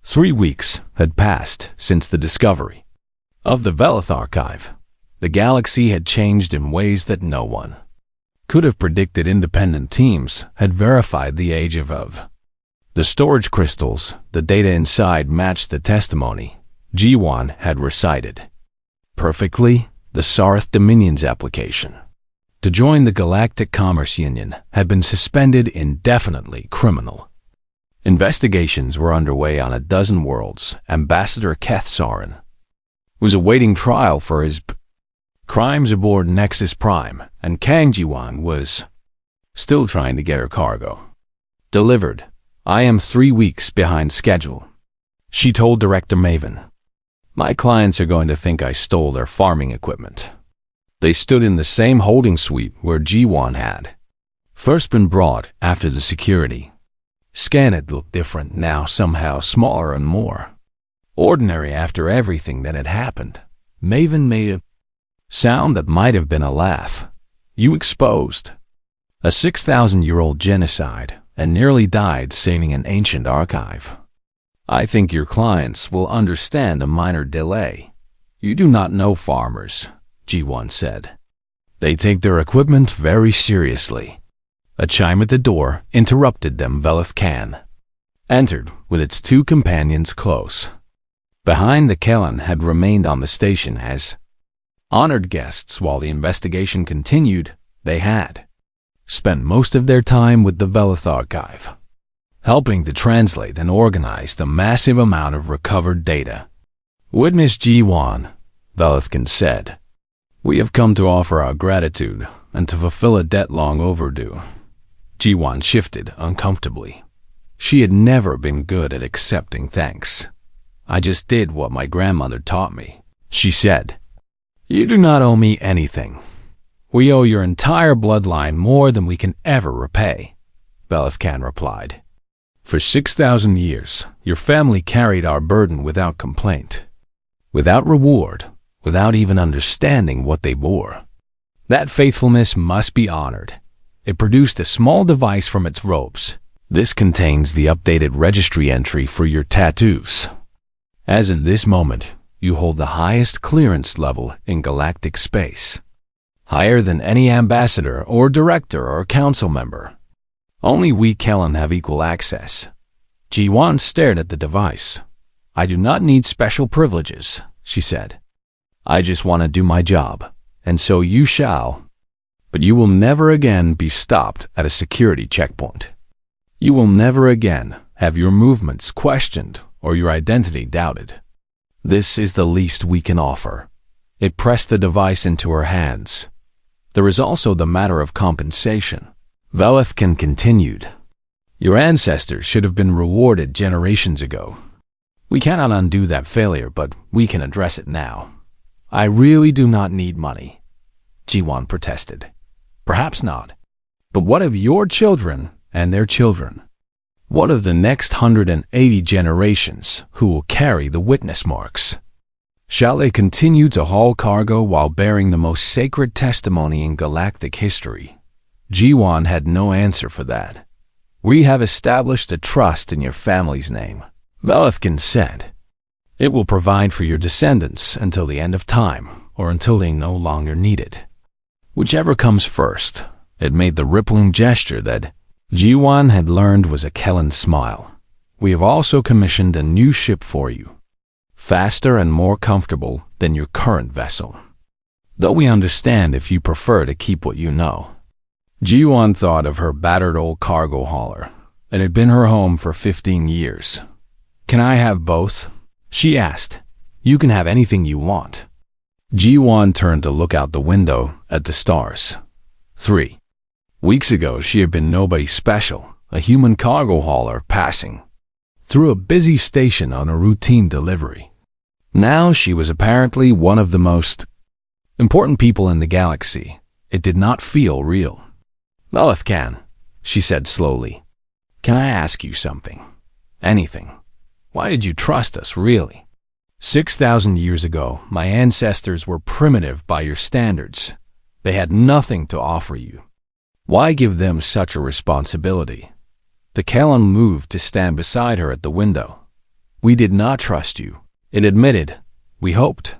3 weeks had passed since the discovery of the Velith archive. The galaxy had changed in ways that no one could have predicted. Independent teams had verified the age of the storage crystals. The data inside matched the testimony G1 had recited perfectly. The Sarth Dominion's application to join the Galactic Commerce Union had been suspended indefinitely. Criminal investigations were underway on a dozen worlds. Ambassador Keth Sarin was awaiting trial for his crimes aboard Nexus Prime, and Kang Jiwan was still trying to get her cargo delivered. "I am 3 weeks behind schedule," she told Director Maven. "My clients are going to think I stole their farming equipment." They stood in the same holding suite where G1 had first been brought after the security scan. It looked different now, somehow smaller and more ordinary after everything that had happened. Maven made a sound that might have been a laugh. "You exposed a 6,000-year-old genocide and nearly died saving an ancient archive. I think your clients will understand a minor delay. You do not know farmers," G1 said. "They take their equipment very seriously." A chime at the door interrupted them. Velith Khan entered with its 2 companions close behind. The Kellan had remained on the station as honored guests while the investigation continued. They had spent most of their time with the Velith archive, helping to translate and organize the massive amount of recovered data. "Witness G1, Velithkin said. "We have come to offer our gratitude and to fulfill a debt long overdue." G1 shifted uncomfortably. She had never been good at accepting thanks. "I just did what my grandmother taught me," she said. "You do not owe me anything. We owe your entire bloodline more than we can ever repay," Velith Khan replied. "For 6,000 years, your family carried our burden without complaint, without reward, without even understanding what they bore. That faithfulness must be honored." It produced a small device from its robes. "This contains the updated registry entry for your tattoos. As in this moment, you hold the highest clearance level in galactic space, higher than any ambassador or director or council member. Only we Kellan have equal access." G1 stared at the device. "I do not need special privileges," she said. "I just want to do my job, and so you shall. But you will never again be stopped at a security checkpoint. You will never again have your movements questioned or your identity doubted. This is the least we can offer." It pressed the device into her hands. "There is also the matter of compensation," Velith Khan continued. "Your ancestors should have been rewarded generations ago. We cannot undo that failure, but we can address it now." "I really do not need money," G1 protested. "Perhaps not. But what of your children and their children? What of the next 180 generations who will carry the witness marks? Shall they continue to haul cargo while bearing the most sacred testimony in galactic history?" G1 had no answer for that. "We have established a trust in your family's name," Velith Khan said. "It will provide for your descendants until the end of time, or until they no longer need it. Whichever comes first." It made the rippling gesture that G1 had learned was a Kellan smile. "We have also commissioned a new ship for you, faster and more comfortable than your current vessel. Though we understand if you prefer to keep what you know." G1 thought of her battered old cargo hauler. It had been her home for 15 years. "Can I have both?" she asked. "You can have anything you want." G1 turned to look out the window at the stars. 3 weeks ago, she had been nobody special, a human cargo hauler passing through a busy station on a routine delivery. Now she was apparently one of the most important people in the galaxy. It did not feel real. "Velith Khan," she said slowly, "can I ask you something? Anything? Why did you trust us, really? 6,000 years ago, my ancestors were primitive by your standards. They had nothing to offer you. Why give them such a responsibility?" The Kellan moved to stand beside her at the window. We did not trust you. It admitted. We hoped.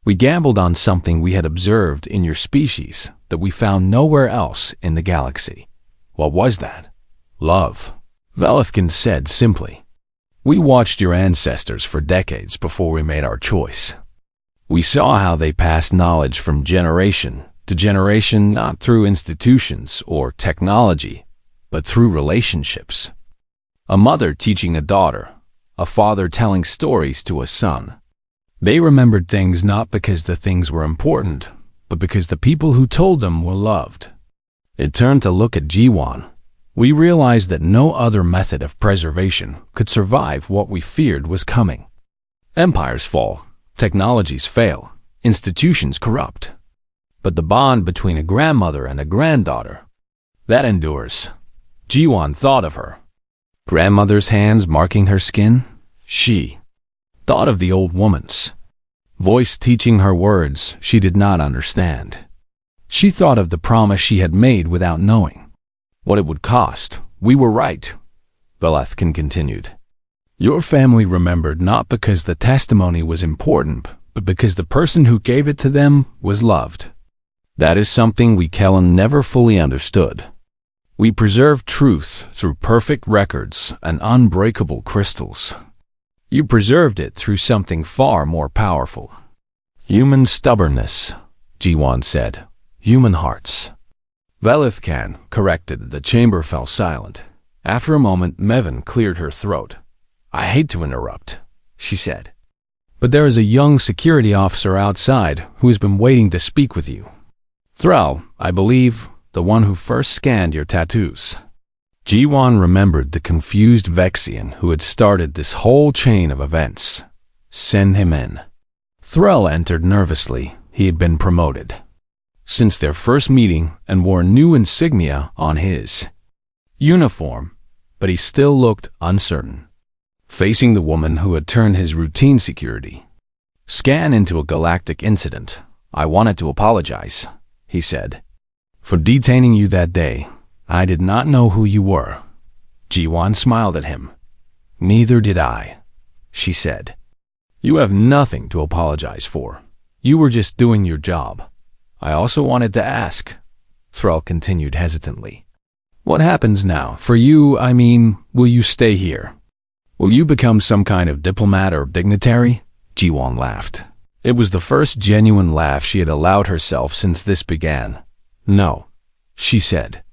We gambled on something we had observed in your species that we found nowhere else in the galaxy. What was that? Love. Velethkin said simply. We watched your ancestors for decades before we made our choice. We saw how they passed knowledge from generation to generation, not through institutions or technology, but through relationships. A mother teaching a daughter, a father telling stories to a son. They remembered things not because the things were important, but because the people who told them were loved. It turned to look at Jiwan. We realized that no other method of preservation could survive what we feared was coming. Empires fall, technologies fail, institutions corrupt. But the bond between a grandmother and a granddaughter, that endures. Jiwan thought of her. Grandmother's hands marking her skin. She thought of the old woman's voice teaching her words she did not understand. She thought of the promise she had made without knowing what it would cost. We were right, Velethkin continued. Your family remembered not because the testimony was important, but because the person who gave it to them was loved. That is something we Kellen never fully understood. We preserved truth through perfect records and unbreakable crystals. You preserved it through something far more powerful. Human stubbornness, Jiwan said. Human hearts. Velethkan corrected. The chamber fell silent. After a moment, Mevin cleared her throat. I hate to interrupt, she said. But there is a young security officer outside who has been waiting to speak with you. Thrall, I believe, the one who first scanned your tattoos. Jiwan remembered the confused Vexian who had started this whole chain of events. Send him in. Thrall entered nervously. He had been promoted since their first meeting and wore new insignia on his uniform, but he still looked uncertain, facing the woman who had turned his routine security. Scan into a galactic incident. I wanted to apologize, he said, for detaining you that day. I did not know who you were. Jiwan smiled at him. Neither did I, she said. You have nothing to apologize for. You were just doing your job. I also wanted to ask, Thrall continued hesitantly. What happens now? For you, I mean, will you stay here? Will you become some kind of diplomat or dignitary? Jiwan laughed. It was the first genuine laugh she had allowed herself since this began. No, she said.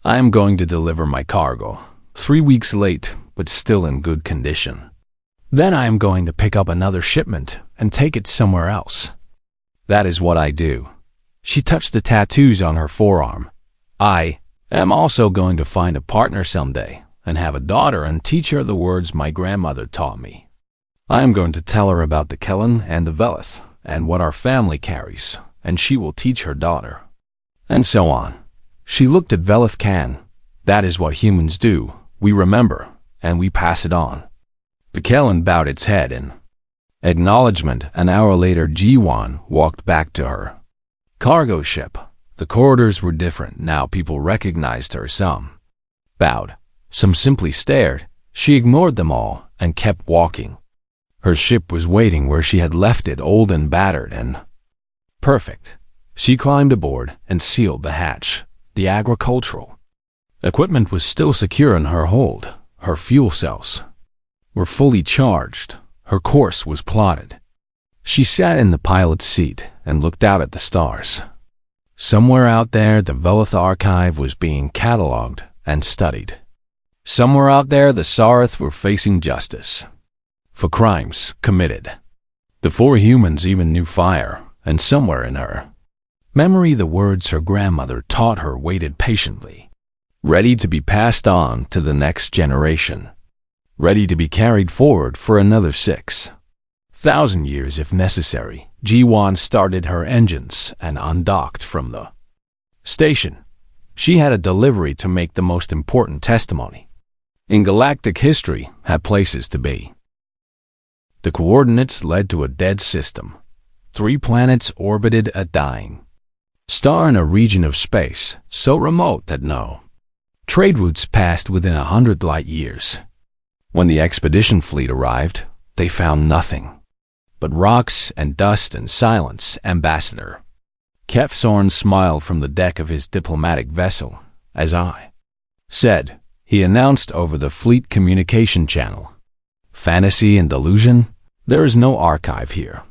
I am going to deliver my cargo. 3 weeks late, but still in good condition. Then I am going to pick up another shipment and take it somewhere else. That is what I do. She touched the tattoos on her forearm. I am also going to find a partner someday and have a daughter and teach her the words my grandmother taught me. I am going to tell her about the Kellen and the Veleth and what our family carries, and she will teach her daughter. And so on. She looked at Velethkan. That is what humans do. We remember, and we pass it on. The Kellen bowed its head in acknowledgement. An hour later, Jiwan walked back to her cargo ship. The corridors were different. Now people recognized her. Some bowed. Some simply stared. She ignored them all and kept walking. Her ship was waiting where she had left it, old and battered and perfect. She climbed aboard and sealed the hatch. The agricultural equipment was still secure in her hold. Her fuel cells were fully charged. Her course was plotted. She sat in the pilot's seat and looked out at the stars. Somewhere out there, the Veleth archive was being cataloged and studied. Somewhere out there, the Sarith were facing justice for crimes committed. The 4 humans even knew fire, and somewhere in her memory, the words her grandmother taught her waited patiently, ready to be passed on to the next generation, ready to be carried forward for another 6,000 years if necessary. Jiwan started her engines and undocked from the station. She had a delivery to make. The most important testimony in galactic history had places to be. The coordinates led to a dead system. 3 planets orbited a dying star in a region of space so remote that no trade routes passed within 100 light years. When the expedition fleet arrived, they found nothing but rocks and dust and silence. Ambassador Kefsorn smiled from the deck of his diplomatic vessel. As I said, he announced over the fleet communication channel. Fantasy and delusion? There is no archive here.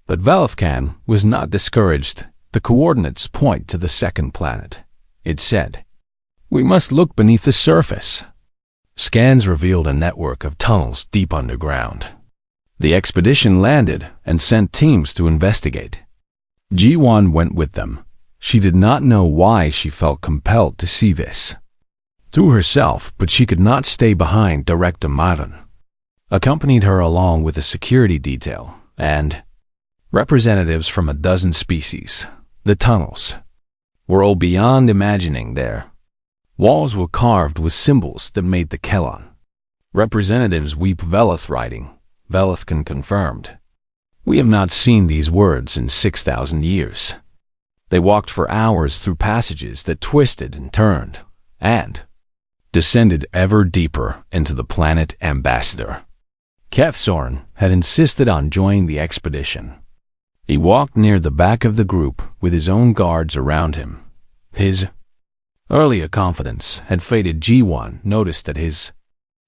But Velithcan was not discouraged. The coordinates point to the second planet. It said, "We must look beneath the surface." Scans revealed a network of tunnels deep underground. The expedition landed and sent teams to investigate. Ji-Wan went with them. She did not know why she felt compelled to see this through herself, but she could not stay behind. Director Madan accompanied her along with a security detail and representatives from a dozen species. The tunnels were all beyond imagining there. Walls were carved with symbols that made the Kelon. Representatives weep Velith writing. Velithcan confirmed. "We have not seen these words in 6,000 years. They walked for hours through passages that twisted and turned, and descended ever deeper into the planet." Ambassador Kefsorn had insisted on joining the expedition. He walked near the back of the group with his own guards around him. His earlier confidence had faded. Ji-Wan noticed that his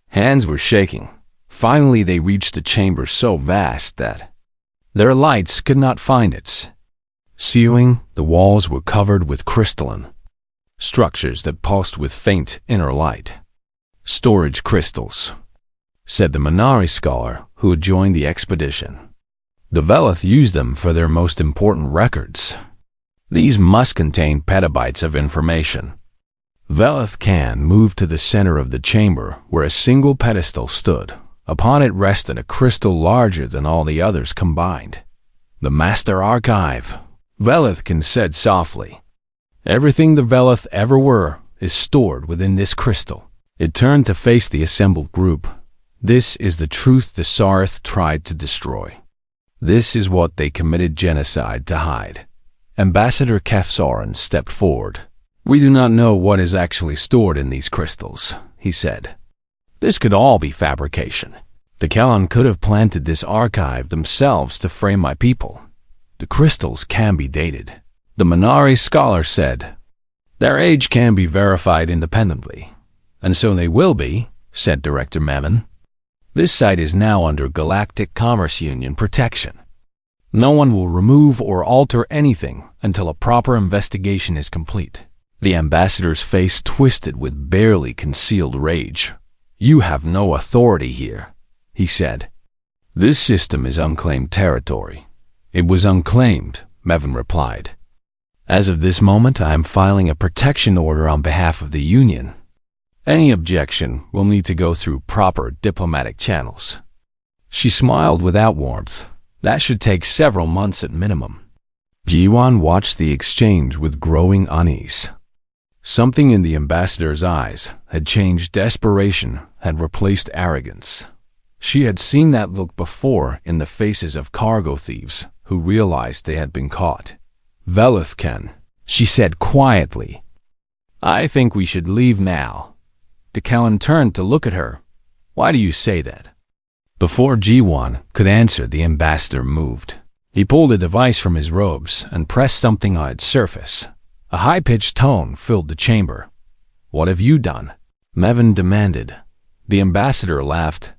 hands were shaking. Finally, they reached a chamber so vast that their lights could not find its ceiling. The walls were covered with crystalline structures that pulsed with faint inner light. "Storage crystals," said the Minari scholar who had joined the expedition. "The Velith used them for their most important records. These must contain petabytes of information." Velithcan moved to the center of the chamber where a single pedestal stood. Upon it rested a crystal larger than all the others combined. "The Master Archive," Velithcan said softly. "Everything the Velith ever were is stored within this crystal." It turned to face the assembled group. "This is the truth the Sarith tried to destroy. This is what they committed genocide to hide." Ambassador Kefsorn stepped forward. "We do not know what is actually stored in these crystals," he said. "This could all be fabrication. The Kelon could have planted this archive themselves to frame my people. The crystals can be dated," the Minari scholar said. "Their age can be verified independently." "And so they will be," said Director Mammon. "This site is now under Galactic Commerce Union protection. No one will remove or alter anything until a proper investigation is complete." The ambassador's face twisted with barely concealed rage. "You have no authority here," he said. "This system is unclaimed territory." "It was unclaimed," Mevin replied. "As of this moment, I am filing a protection order on behalf of the Union. Any objection will need to go through proper diplomatic channels." She smiled without warmth. "That should take several months at minimum." Ji-Wan watched the exchange with growing unease. Something in the ambassador's eyes had changed. Desperation had replaced arrogance. She had seen that look before in the faces of cargo thieves who realized they had been caught. "Velithcan," she said quietly, "I think we should leave now." The Kelon turned to look at her. "Why do you say that?" Before Ji-Wan could answer, the ambassador moved. He pulled a device from his robes and pressed something on its surface. A high-pitched tone filled the chamber. "What have you done?" Mevin demanded. The ambassador laughed.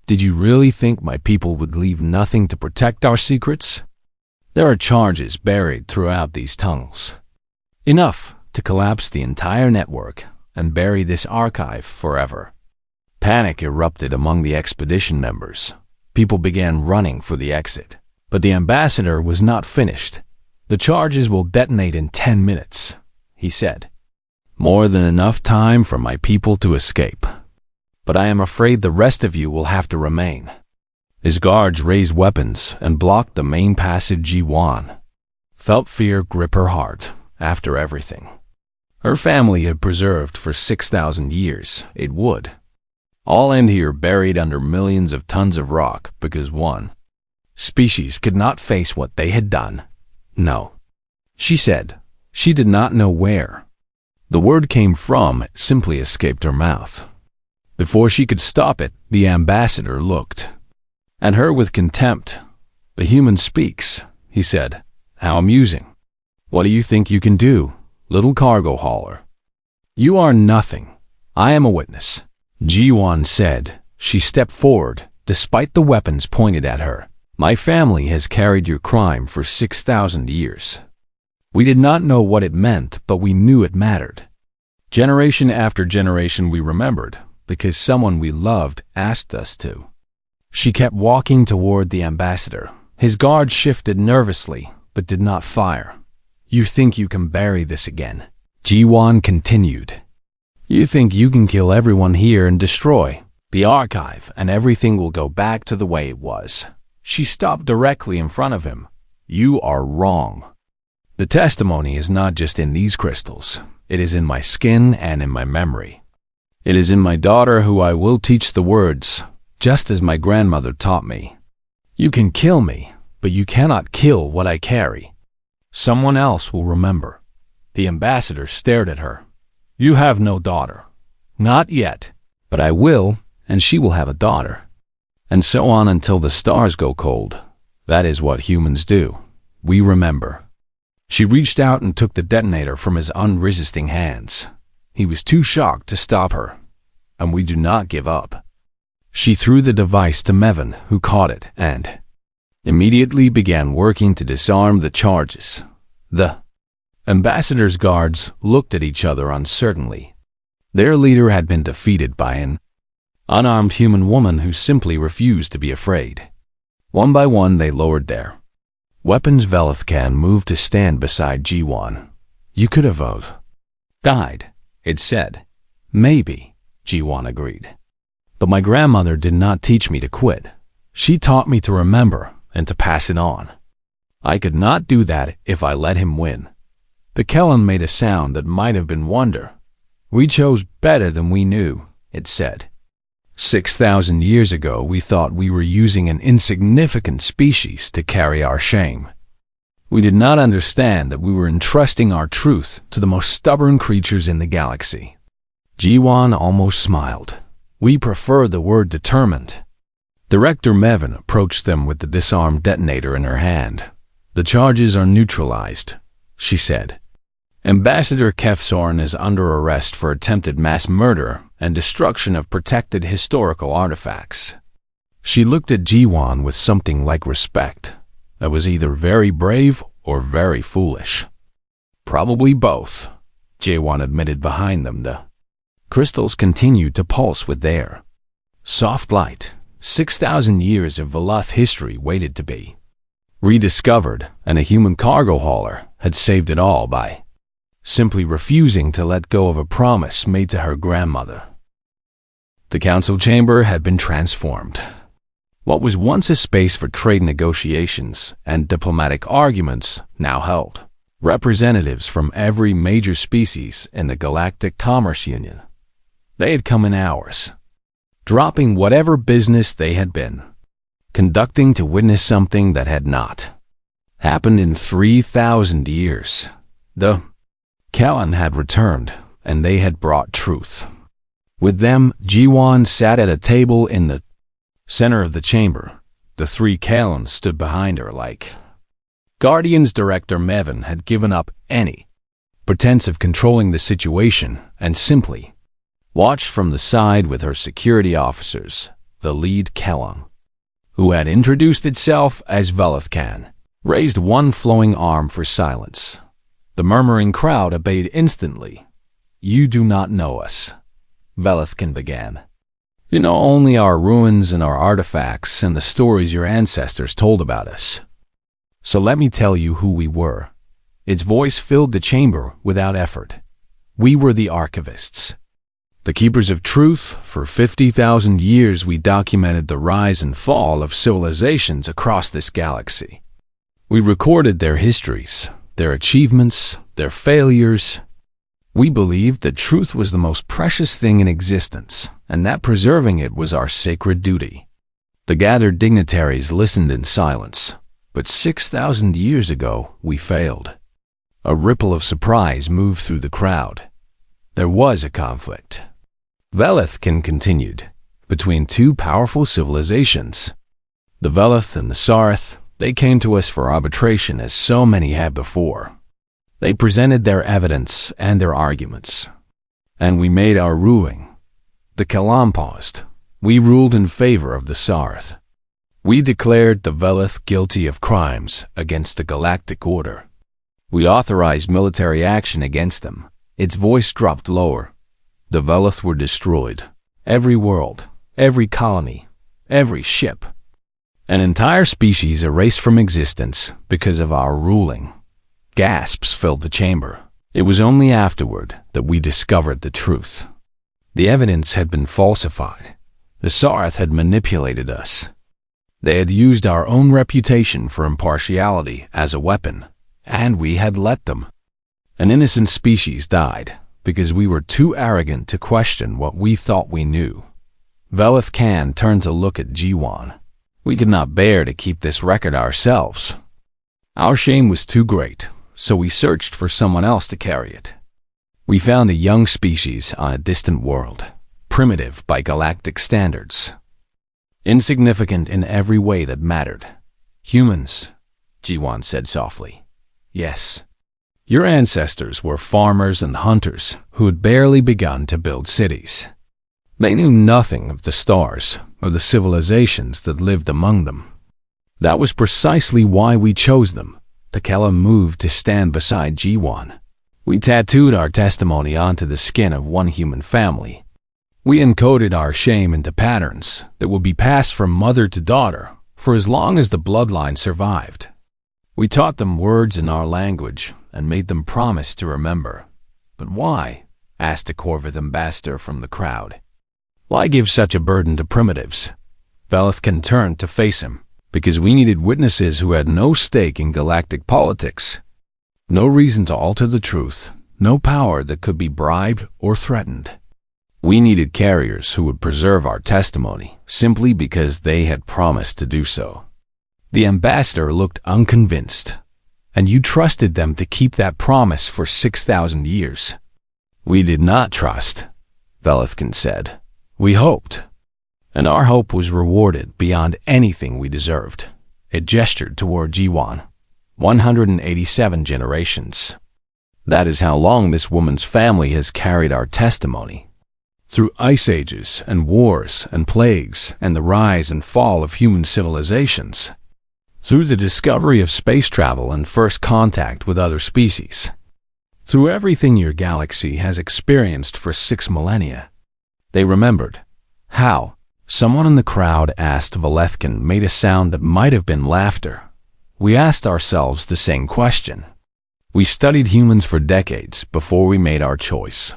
"Did you really think my people would leave nothing to protect our secrets? There are charges buried throughout these tunnels. Enough to collapse the entire network and bury this archive forever." Panic erupted among the expedition members. People began running for the exit. But the ambassador was not finished. "The charges will detonate in 10 minutes, he said. "More than enough time for my people to escape. But I am afraid the rest of you will have to remain." His guards raised weapons and blocked the main passage. Ji-Wan felt fear grip her heart. After everything her family had preserved for 6,000 years, it would all end here, buried under millions of tons of rock, because one species could not face what they had done. "No," she said. She did not know where the word came from. It simply escaped her mouth. Before she could stop it, the ambassador looked at her with contempt. "The human speaks," he said. "How amusing. What do you think you can do, little cargo hauler?" "You are nothing. I am a witness," Ji-won said. She stepped forward, despite the weapons pointed at her. "My family has carried your crime for 6,000 years. We did not know what it meant, but we knew it mattered. Generation after generation we remembered, because someone we loved asked us to." She kept walking toward the ambassador. His guard shifted nervously, but did not fire. "You think you can bury this again?" Ji-won continued. "You think you can kill everyone here and destroy the archive, and everything will go back to the way it was?" She stopped directly in front of him. "You are wrong. The testimony is not just in these crystals. It is in my skin and in my memory. It is in my daughter, who I will teach the words, just as my grandmother taught me. You can kill me, but you cannot kill what I carry. Someone else will remember." The ambassador stared at her. "You have no daughter." "Not yet, but I will, and she will have a daughter. And so on until the stars go cold. That is what humans do. We remember." She reached out and took the detonator from his unresisting hands. He was too shocked to stop her. "And we do not give up." She threw the device to Mevin, who caught it and immediately began working to disarm the charges. The ambassador's guards looked at each other uncertainly. Their leader had been defeated by an unarmed human woman who simply refused to be afraid. One by one they lowered their weapons. Velithcan moved to stand beside Ji-won. "You could have died," it said. "Maybe," Ji-won agreed. "But my grandmother did not teach me to quit. She taught me to remember and to pass it on. I could not do that if I let him win." The Kellan made a sound that might have been wonder. "We chose better than we knew," it said. 6,000 years ago we thought we were using an insignificant species to carry our shame. We did not understand that we were entrusting our truth to the most stubborn creatures in the galaxy." Ji-won almost smiled. "We prefer the word determined." Director Mevin approached them with the disarmed detonator in her hand. "The charges are neutralized," she said. "Ambassador Kefsorn is under arrest for attempted mass murder and destruction of protected historical artifacts." She looked at Ji-won with something like respect. That was either very brave or very foolish. "Probably both," Ji-won admitted behind them. The crystals continued to pulse with their soft light. 6,000 years of Veloth history waited to be rediscovered, and a human cargo hauler had saved it all by simply refusing to let go of a promise made to her grandmother. The council chamber had been transformed. What was once a space for trade negotiations and diplomatic arguments now held representatives from every major species in the Galactic Commerce Union. They had come in hours, dropping whatever business they had been conducting to witness something that had not happened in 3,000 years. The Kellan had returned, and they had brought truth. With them, Ji-won sat at a table in the center of the chamber. The three Kellan stood behind her like guardians. Director Mevin had given up any pretense of controlling the situation and simply watched from the side with her security officers. The lead Kellan, who had introduced itself as Velithcan, raised one flowing arm for silence. The murmuring crowd obeyed instantly. "You do not know us," Velithcan began. "You know only our ruins and our artifacts and the stories your ancestors told about us. So let me tell you who we were." Its voice filled the chamber without effort. "We were the archivists, the keepers of truth. For 50,000 years we documented the rise and fall of civilizations across this galaxy. We recorded their histories, their achievements, their failures. We believed that truth was the most precious thing in existence, and that preserving it was our sacred duty." The gathered dignitaries listened in silence. "But 6,000 years ago, we failed." A ripple of surprise moved through the crowd. There was a conflict. Velethkin continued, between two powerful civilizations. The Veleth and the Sarth, they came to us for arbitration as so many had before. They presented their evidence and their arguments, and we made our ruling. The Kalam paused. We ruled in favor of the Sarth. We declared the Veleth guilty of crimes against the Galactic Order. We authorized military action against them. Its voice dropped lower. The Veleth were destroyed. Every world, every colony, every ship. An entire species erased from existence because of our ruling. Gasps filled the chamber. It was only afterward that we discovered the truth. The evidence had been falsified. The Sarth had manipulated us. They had used our own reputation for impartiality as a weapon, and we had let them. An innocent species died because we were too arrogant to question what we thought we knew. Veleth Khan turned to look at Jiwan. We could not bear to keep this record ourselves. Our shame was too great, so we searched for someone else to carry it. We found a young species on a distant world, primitive by galactic standards. Insignificant in every way that mattered. Humans, Jiwan said softly. Yes. Your ancestors were farmers and hunters who had barely begun to build cities. They knew nothing of the stars or the civilizations that lived among them. That was precisely why we chose them. Takela moved to stand beside Jiwan. We tattooed our testimony onto the skin of one human family. We encoded our shame into patterns that would be passed from mother to daughter for as long as the bloodline survived. We taught them words in our language and made them promise to remember. But why? Asked a Corvith ambassador from the crowd. Why give such a burden to primitives? Velethkin turned to face him. Because we needed witnesses who had no stake in galactic politics. No reason to alter the truth, no power that could be bribed or threatened. We needed carriers who would preserve our testimony simply because they had promised to do so. The ambassador looked unconvinced. And you trusted them to keep that promise for 6,000 years. We did not trust, Velethkin said. We hoped. And our hope was rewarded beyond anything we deserved. It gestured toward Jiwan. 187 generations. That is how long this woman's family has carried our testimony. Through ice ages and wars and plagues and the rise and fall of human civilizations. Through the discovery of space travel and first contact with other species. Through everything your galaxy has experienced for 6 millennia. They remembered. How? Someone in the crowd asked Velethkin made a sound that might have been laughter. We asked ourselves the same question. We studied humans for decades before we made our choice.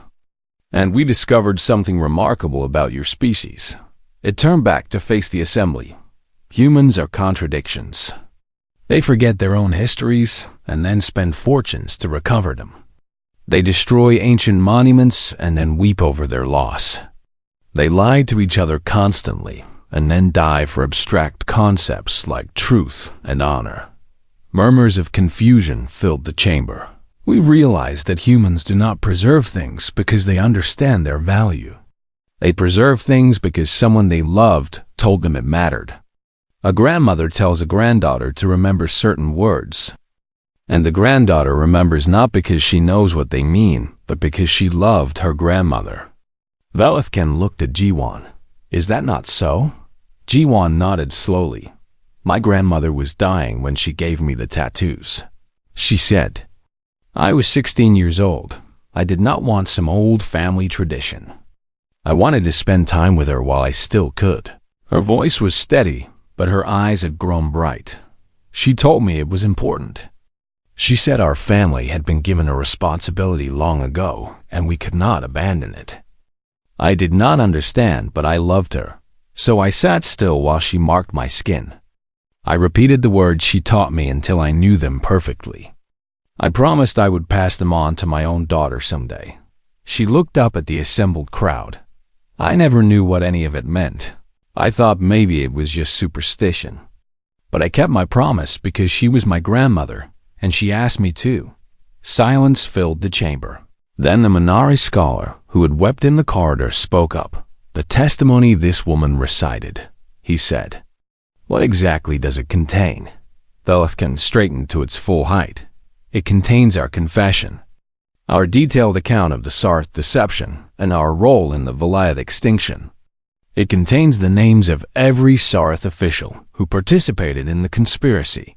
And we discovered something remarkable about your species. It turned back to face the assembly. Humans are contradictions. They forget their own histories and then spend fortunes to recover them. They destroy ancient monuments and then weep over their loss. They lie to each other constantly and then die for abstract concepts like truth and honor. Murmurs of confusion filled the chamber. We realized that humans do not preserve things because they understand their value. They preserve things because someone they loved told them it mattered. A grandmother tells a granddaughter to remember certain words. And the granddaughter remembers not because she knows what they mean, but because she loved her grandmother. Velethkin looked at Jiwan. Is that not so? Jiwan nodded slowly. My grandmother was dying when she gave me the tattoos. She said, I was 16 years old. I did not want some old family tradition. I wanted to spend time with her while I still could. Her voice was steady, but her eyes had grown bright. She told me it was important. She said our family had been given a responsibility long ago, and we could not abandon it. I did not understand, but I loved her, so I sat still while she marked my skin. I repeated the words she taught me until I knew them perfectly. I promised I would pass them on to my own daughter someday. She looked up at the assembled crowd. I never knew what any of it meant. I thought maybe it was just superstition. But I kept my promise because she was my grandmother, and she asked me to. Silence filled the chamber. Then the Minari scholar, who had wept in the corridor, spoke up. "The testimony this woman recited," he said. "What exactly does it contain?" Velithkin straightened to its full height. "It contains our confession, our detailed account of the Sarth deception, and our role in the Vilayat extinction. It contains the names of every Sarth official who participated in the conspiracy,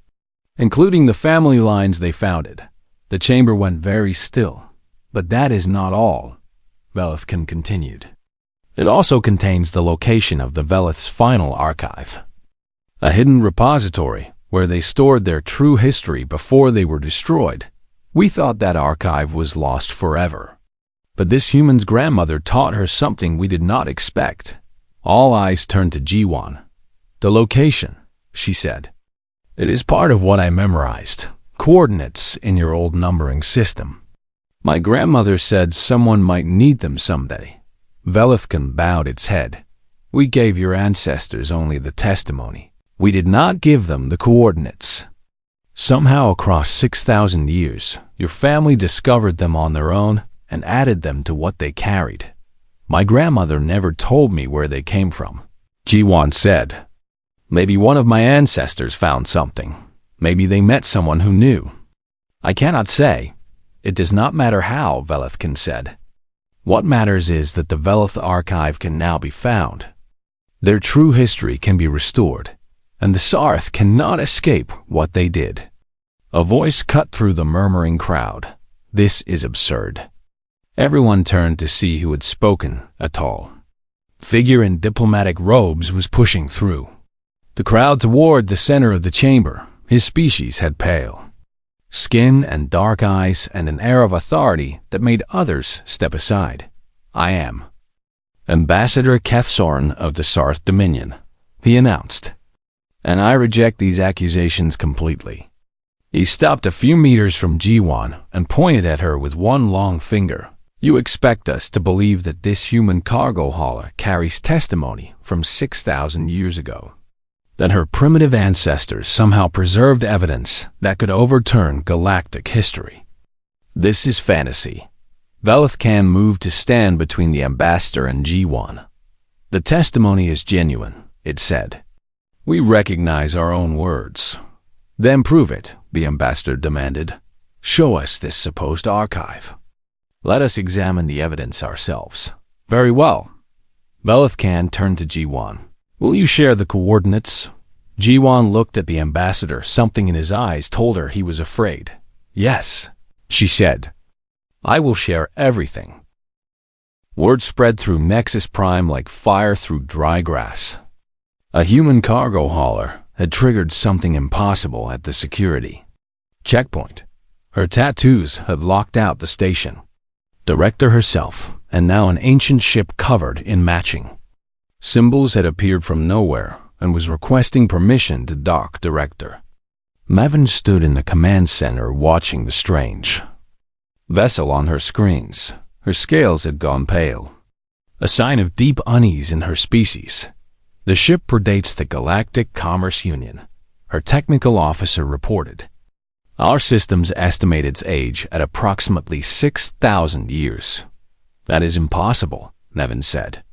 including the family lines they founded." The chamber went very still. "But that is not all," Velithkin continued. "It also contains the location of the Velith's final archive, a hidden repository where they stored their true history before they were destroyed. We thought that archive was lost forever. But this human's grandmother taught her something we did not expect." All eyes turned to Jiwan. "The location," she said. "It is part of what I memorized. Coordinates in your old numbering system. My grandmother said someone might need them someday." Velithkin bowed its head. "We gave your ancestors only the testimony. We did not give them the coordinates. Somehow across 6,000 years, your family discovered them on their own and added them to what they carried. My grandmother never told me where they came from," Jiwan said. "Maybe one of my ancestors found something. Maybe they met someone who knew. I cannot say. It does not matter how," Velithkin said. "What matters is that the Velith archive can now be found. Their true history can be restored, and the Sarth cannot escape what they did." A voice cut through the murmuring crowd. "This is absurd." Everyone turned to see who had spoken. A tall figure in diplomatic robes was pushing through the crowd toward the center of the chamber. His species had pale skin and dark eyes and an air of authority that made others step aside. "I am Ambassador Kethsorn of the Sarth Dominion," he announced, "and I reject these accusations completely." He stopped a few meters from Jiwan and pointed at her with one long finger. "You expect us to believe that this human cargo hauler carries testimony from 6,000 years ago? That her primitive ancestors somehow preserved evidence that could overturn galactic history? This is fantasy." Velithkin moved to stand between the ambassador and Jiwan. "The testimony is genuine," it said. "We recognize our own words." "Then prove it," the ambassador demanded. "Show us this supposed archive. Let us examine the evidence ourselves." "Very well." Velithkin turned to Jiwan. "Will you share the coordinates?" Jiwan looked at the ambassador. Something in his eyes told her he was afraid. "Yes," she said. "I will share everything." Word spread through Nexus Prime like fire through dry grass. A human cargo hauler had triggered something impossible at the security checkpoint. Her tattoos had locked out the station director herself, and now an ancient ship covered in matching symbols had appeared from nowhere and was requesting permission to dock director. Mevin stood in the command center watching the strange vessel on her screens. Her scales had gone pale, a sign of deep unease in her species. "The ship predates the Galactic Commerce Union," her technical officer reported. "Our systems estimate its age at approximately 6,000 years. "That is impossible," Nevin said.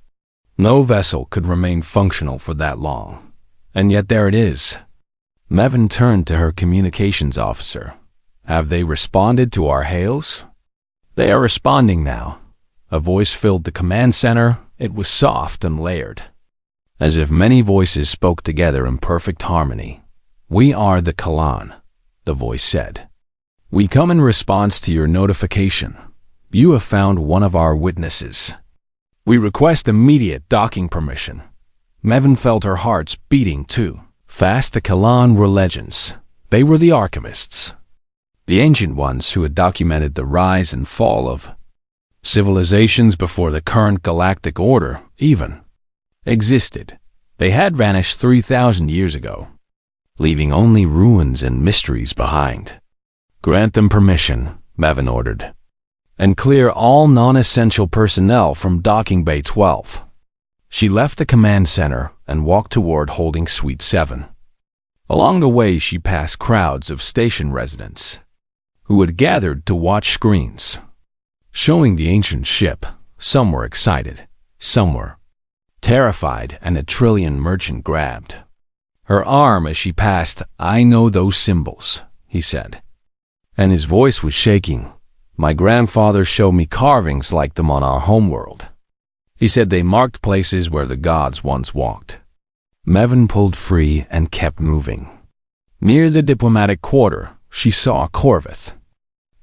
"No vessel could remain functional for that long. And yet there it is." Mevin turned to her communications officer. "Have they responded to our hails?" "They are responding now." A voice filled the command center. It was soft and layered, as if many voices spoke together in perfect harmony. "We are the Kalan," the voice said. "We come in response to your notification. You have found one of our witnesses. We request immediate docking permission." Mevin felt her heart's beating too fast. The Kalan were legends. They were the alchemists, the ancient ones who had documented the rise and fall of civilizations before the current galactic order even existed. They had vanished 3,000 years ago, leaving only ruins and mysteries behind. "Grant them permission," Mevin ordered, "and clear all non-essential personnel from Docking Bay 12. She left the command center and walked toward Holding Suite 7. Along the way, she passed crowds of station residents who had gathered to watch screens showing the ancient ship Some were excited, some were terrified, and a trillion merchant grabbed her arm as she passed. "I know those symbols," he said, and his voice was shaking. "My grandfather showed me carvings like them on our homeworld. He said they marked places where the gods once walked." Mevin pulled free and kept moving. Near the diplomatic quarter, she saw a Corvith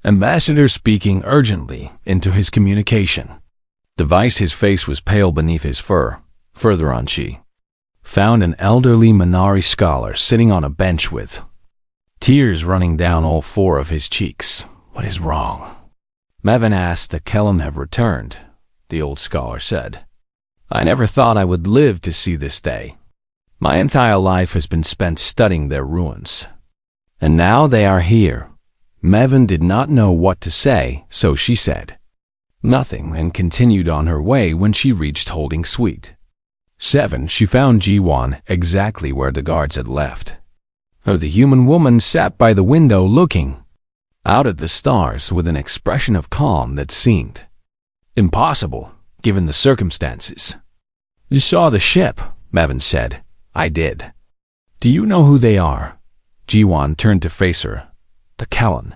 ambassador speaking urgently into his communication device. His face was pale beneath his fur. Further on, she found an elderly Minari scholar sitting on a bench with tears running down all four of his cheeks. "What is wrong?" Mevin asked. "The Kellen have returned," the old scholar said. "I never thought I would live to see this day. My entire life has been spent studying their ruins. And now they are here." Mevin did not know what to say, so she said nothing and continued on her way. When she reached Holding Suite 7, she found Jiwan exactly where the guards had left her. The human woman sat by the window looking out at the stars with an expression of calm that seemed impossible, given the circumstances. "You saw the ship," Mevin said. "I did." "Do you know who they are?" Jiwan turned to face her. "The Kellen,"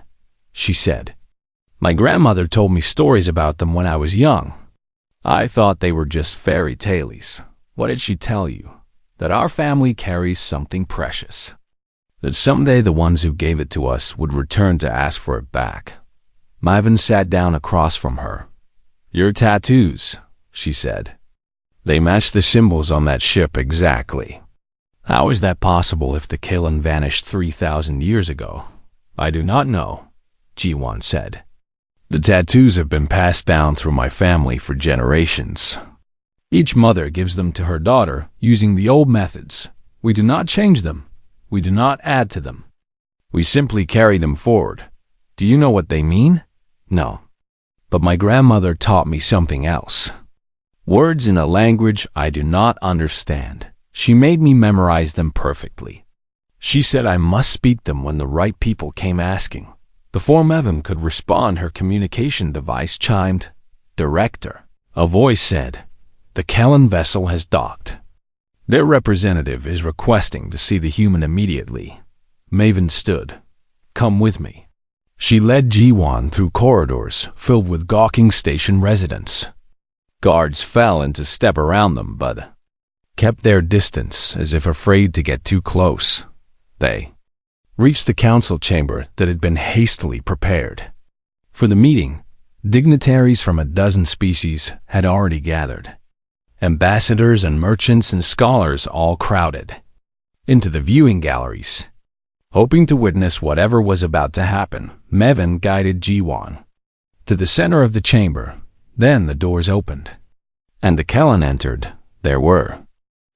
she said. "My grandmother told me stories about them when I was young. I thought they were just fairy tales." "What did she tell you?" "That our family carries something precious. That someday the ones who gave it to us would return to ask for it back." Mevin sat down across from her. "Your tattoos," she said. "They match the symbols on that ship exactly." "How is that possible if the Kellen vanished 3,000 years ago?" "I do not know," Jiwan said. "The tattoos have been passed down through my family for generations. Each mother gives them to her daughter using the old methods. We do not change them. We do not add to them. We simply carry them forward. Do you know what they mean?" "No. But my grandmother taught me something else. Words in a language I do not understand. She made me memorize them perfectly. She said I must speak them when the right people came asking." Before Mevin could respond, her communication device chimed. "Director," a voice said. "The Kellen vessel has docked. Their representative is requesting to see the human immediately." Mevin stood. "Come with me." She led Jiwan through corridors filled with gawking station residents. Guards fell into step around them, but kept their distance as if afraid to get too close. They reached the council chamber that had been hastily prepared for the meeting. Dignitaries from a dozen species had already gathered. Ambassadors and merchants and scholars all crowded into the viewing galleries, hoping to witness whatever was about to happen. Mevin guided Jiwan to the center of the chamber. Then the doors opened, and the Kellen entered. There were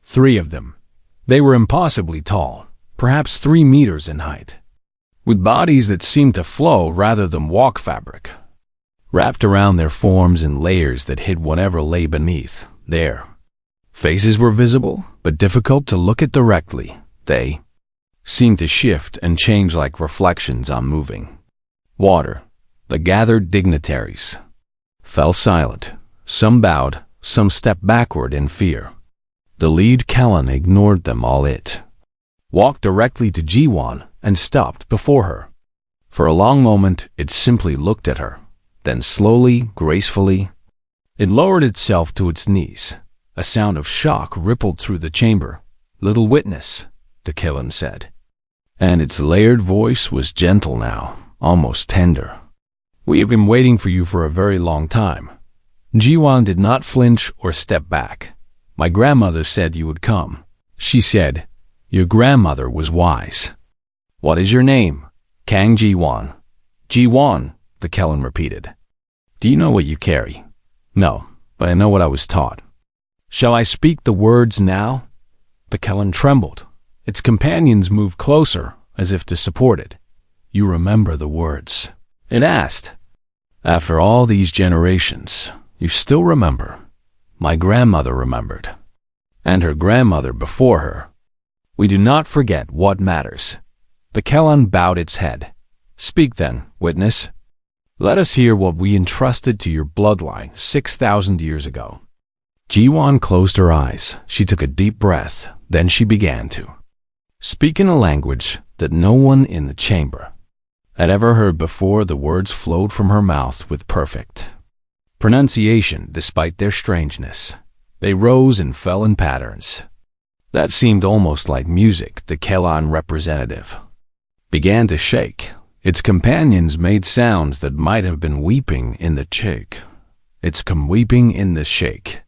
3 of them. They were impossibly tall, perhaps 3 meters in height, with bodies that seemed to flow rather than walk, fabric wrapped around their forms in layers that hid whatever lay beneath. Their faces were visible, but difficult to look at directly. They seemed to shift and change like reflections on moving water. The gathered dignitaries fell silent. Some bowed, some stepped backward in fear. The lead Kellen ignored them all. It walked directly to Jiwan and stopped before her. For a long moment, it simply looked at her. Then slowly, gracefully, it lowered itself to its knees. A sound of shock rippled through the chamber. "Little witness," the Kellen said, and its layered voice was gentle now, almost tender. "We have been waiting for you for a very long time." Jiwan did not flinch or step back. "My grandmother said you would come," she said. "Your grandmother was wise." "What is your name?" "Kang Jiwan." "Jiwan," the Kellen repeated. "Do you know what you carry?" "No, but I know what I was taught." "Shall I speak the words now?" The Kellen trembled. Its companions moved closer, as if to support it. "You remember the words?" it asked. "After all these generations, you still remember?" "My grandmother remembered, and her grandmother before her. We do not forget what matters." The Kellen bowed its head. "Speak then, witness." Let us hear what we entrusted to your bloodline 6,000 years ago. Ji-won closed her eyes. She took a deep breath. Then she began to speak in a language that no one in the chamber had ever heard before. The words flowed from her mouth with perfect pronunciation despite their strangeness. They rose and fell in patterns that seemed almost like music. The Kelan representative began to shake. Its companions made sounds that might have been weeping in the shake. Weeping in the shake.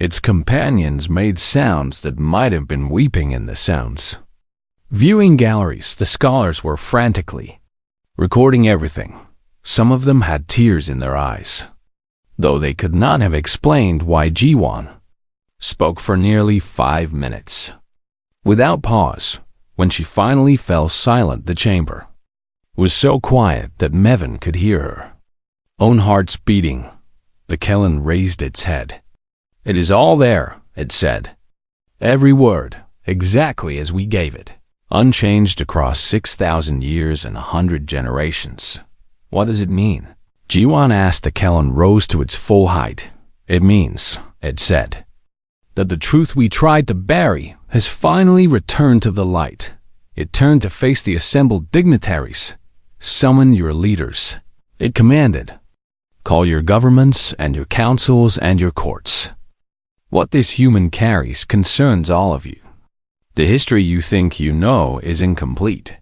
Its companions made sounds that might have been weeping in the sounds. Viewing galleries, the scholars were frantically recording everything. Some of them had tears in their eyes, though they could not have explained why Ji-won spoke for nearly 5 minutes without pause. When she finally fell silent, the chamber was so quiet that Mevin could hear her own heart's beating. The Kellen raised its head. "It is all there," it said. "Every word, exactly as we gave it, unchanged across 6,000 years and 100 generations." "What does it mean?" Ji-won asked. The Kellen rose to its full height. "It means," it said, "that the truth we tried to bury has finally returned to the light." It turned to face the assembled dignitaries. "Summon your leaders," it commanded. "Call your governments and your councils and your courts. What this human carries concerns all of you. The history you think you know is incomplete,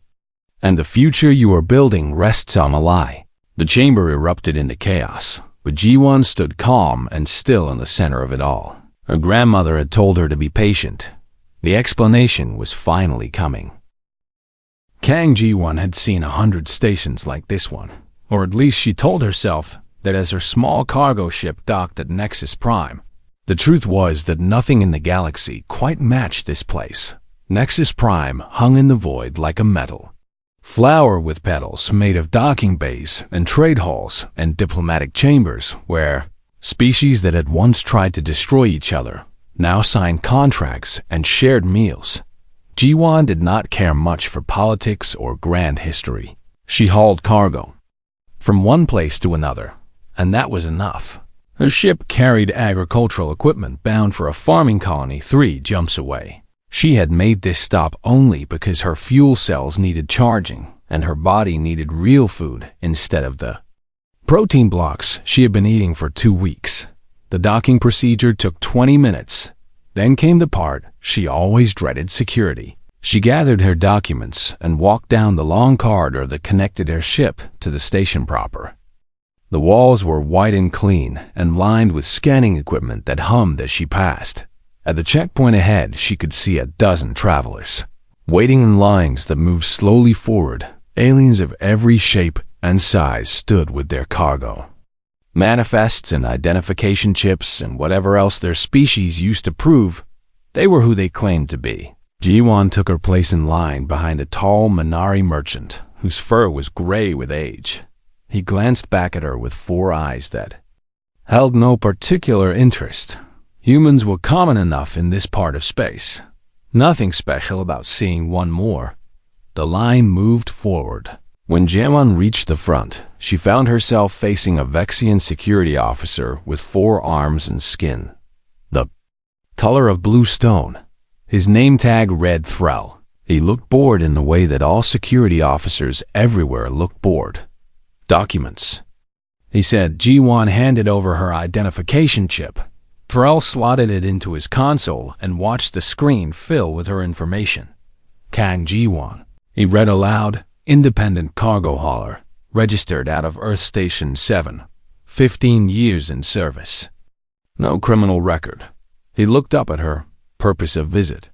and the future you are building rests on a lie." The chamber erupted into chaos, but Ji-won stood calm and still in the center of it all. Her grandmother had told her to be patient. The explanation was finally coming. Kang Ji-won had seen 100 stations like this one, or at least she told herself that as her small cargo ship docked at Nexus Prime. The truth was that nothing in the galaxy quite matched this place. Nexus Prime hung in the void like a metal flower with petals made of docking bays and trade halls and diplomatic chambers where species that had once tried to destroy each other now signed contracts and shared meals. Ji-won did not care much for politics or grand history. She hauled cargo from one place to another, and that was enough. Her ship carried agricultural equipment bound for a farming colony 3 jumps away. She had made this stop only because her fuel cells needed charging and her body needed real food instead of the protein blocks she had been eating for 2 weeks. The docking procedure took 20 minutes. Then came the part she always dreaded: security. She gathered her documents and walked down the long corridor that connected her ship to the station proper. The walls were white and clean and lined with scanning equipment that hummed as she passed. At the checkpoint ahead, she could see a dozen travelers waiting in lines that moved slowly forward. Aliens of every shape and size stood with their cargo, manifests and identification chips and whatever else their species used to prove they were who they claimed to be. Ji-won took her place in line behind a tall Minari merchant whose fur was gray with age. He glanced back at her with 4 eyes that held no particular interest. Humans were common enough in this part of space. Nothing special about seeing one more. The line moved forward. When Ji-won reached the front, she found herself facing a Vexian security officer with 4 arms and skin the color of blue stone. His name tag read Thrall. He looked bored in the way that all security officers everywhere looked bored. "Documents," he said. Ji-won handed over her identification chip. Thrall slotted it into his console and watched the screen fill with her information. Kang Ji-won, he read aloud. "Independent cargo hauler, registered out of Earth Station 7, 15 years in service. No criminal record." He looked up at her. "Purpose of visit?"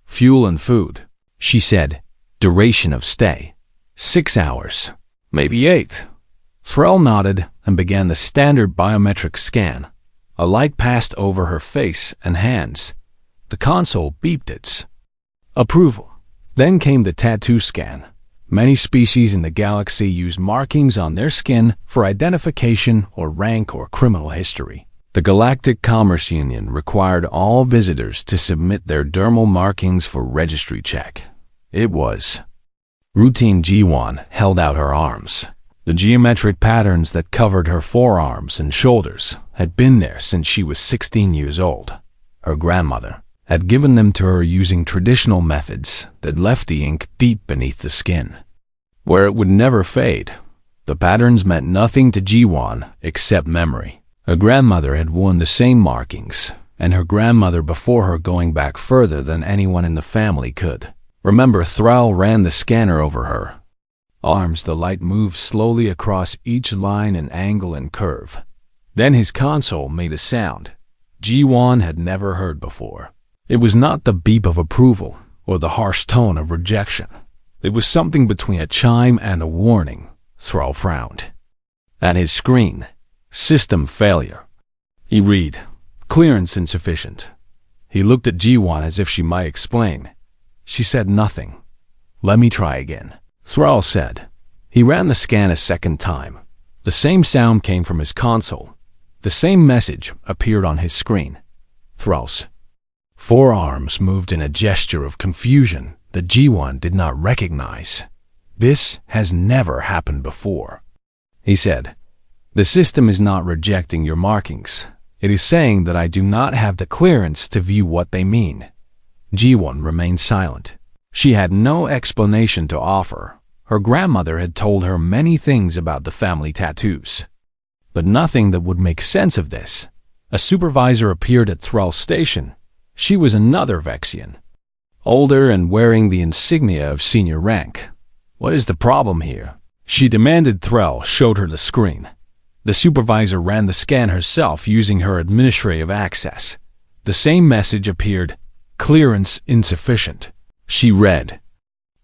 "Fuel and food," she said. "Duration of stay?" 6 hours. "Maybe 8. Thrall nodded and began the standard biometric scan. A light passed over her face and hands. The console beeped its approval. Then came the tattoo scan. Many species in the galaxy use markings on their skin for identification or rank or criminal history. The Galactic Commerce Union required all visitors to submit their dermal markings for registry check. It was routine. Ji-won held out her arms. The geometric patterns that covered her forearms and shoulders had been there since she was 16 years old. Her grandmother had given them to her using traditional methods that left the ink deep beneath the skin, where it would never fade. The patterns meant nothing to Ji-won except memory. Her grandmother had worn the same markings, and her grandmother before her going back further than anyone in the family could. Remember, Thrall ran the scanner over her arms. The light moved slowly across each line and angle and curve. Then his console made a sound Ji-won had never heard before. It was not the beep of approval or the harsh tone of rejection. It was something between a chime and a warning. Thrall frowned at his screen. System failure. He read, "Clearance insufficient." He looked at Ji-won as if she might explain. She said nothing. "Let me try again," Thrall said. He ran the scan a second time. The same sound came from his console. The same message appeared on his screen. Thrall's forearms moved in a gesture of confusion that Ji-won did not recognize. "This has never happened before," he said. "The system is not rejecting your markings. It is saying that I do not have the clearance to view what they mean." Ji-won remained silent. She had no explanation to offer. Her grandmother had told her many things about the family tattoos, but nothing that would make sense of this. A supervisor appeared at Thrall's station. She was another Vexian, older and wearing the insignia of senior rank. "What is the problem here?" she demanded. Thrall showed her the screen. The supervisor ran the scan herself using her administrative access. The same message appeared, "Clearance insufficient." She read,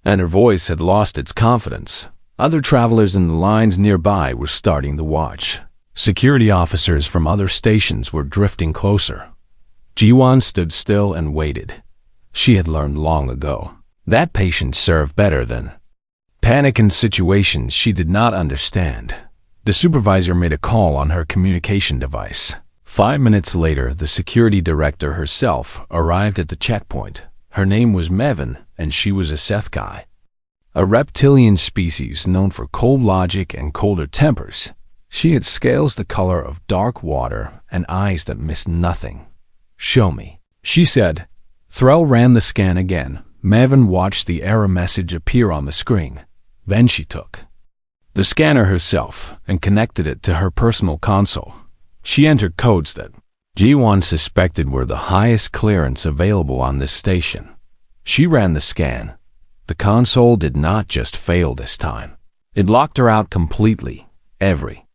and her voice had lost its confidence. Other travelers in the lines nearby were starting to watch. Security officers from other stations were drifting closer. Ji-won stood still and waited. She had learned long ago that patience served better than panic in situations she did not understand. The supervisor made a call on her communication device. 5 minutes later, the security director herself arrived at the checkpoint. Her name was Mevin, and she was a Sethkai, a reptilian species known for cold logic and colder tempers. She had scales the color of dark water and eyes that missed nothing. "Show me," she said. Thrall ran the scan again. Mevin watched the error message appear on the screen. Then she took the scanner herself and connected it to her personal console. She entered codes that Ji-won suspected were the highest clearance available on this station. She ran the scan. The console did not just fail this time. It locked her out completely. Every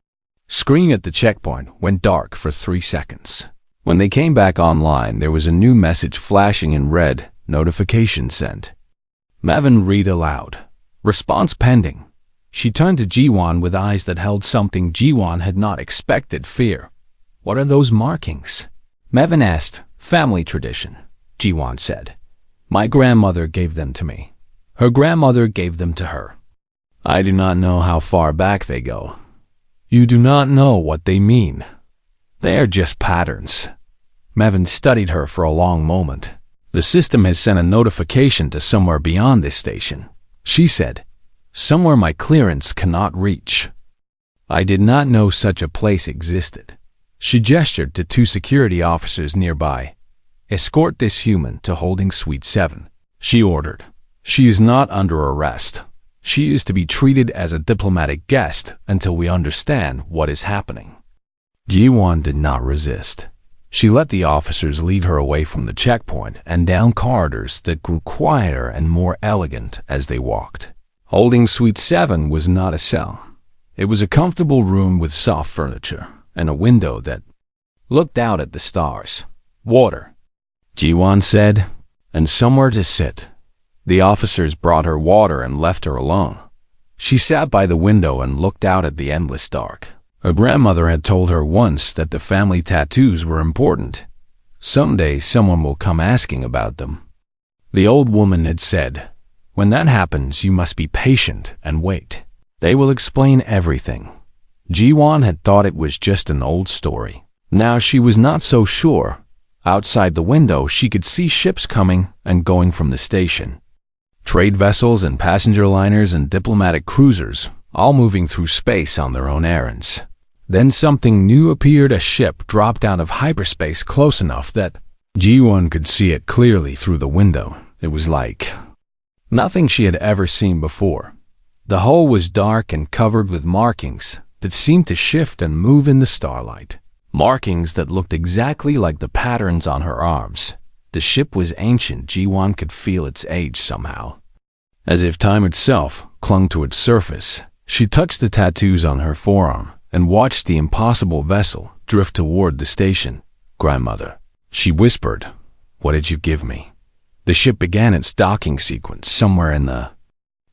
screen at the checkpoint went dark for 3 seconds. When they came back online, there was a new message flashing in red, "Notification sent." Mevin read aloud, "Response pending." She turned to Ji-won with eyes that held something Ji-won had not expected: fear. "What are those markings?" Mevin asked. "Family tradition," Ji-won said. "My grandmother gave them to me. Her grandmother gave them to her. I do not know how far back they go. You do not know what they mean. They are just patterns." Mevin studied her for a long moment. "The system has sent a notification to somewhere beyond this station," she said. "Somewhere my clearance cannot reach. I did not know such a place existed." She gestured to 2 security officers nearby. "Escort this human to holding suite 7, she ordered. "She is not under arrest. She is to be treated as a diplomatic guest until we understand what is happening." Ji-won did not resist. She let the officers lead her away from the checkpoint and down corridors that grew quieter and more elegant as they walked. Holding suite 7 was not a cell. It was a comfortable room with soft furniture and a window that looked out at the stars. "Water," Ji-won said, "and somewhere to sit." The officers brought her water and left her alone. She sat by the window and looked out at the endless dark. Her grandmother had told her once that the family tattoos were important. Someday someone will come asking about them. The old woman had said, "When that happens, you must be patient and wait. They will explain everything." Ji-won had thought it was just an old story. Now she was not so sure. Outside the window, she could see ships coming and going from the station. Trade vessels and passenger liners and diplomatic cruisers. all moving through space on their own errands. Then something new appeared. A ship dropped out of hyperspace close enough that Ji-won could see it clearly through the window. It was like nothing she had ever seen before. The hull was dark and covered with markings that seemed to shift and move in the starlight. Markings that looked exactly like the patterns on her arms. The ship was ancient. Ji-won could feel its age somehow, as if time itself clung to its surface. She touched the tattoos on her forearm and watched the impossible vessel drift toward the station. "Grandmother," she whispered, "what did you give me?" The ship began its docking sequence somewhere in the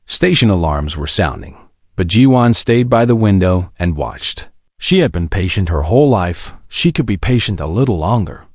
station. Alarms were sounding, but Ji-won stayed by the window and watched. She had been patient her whole life. She could be patient a little longer.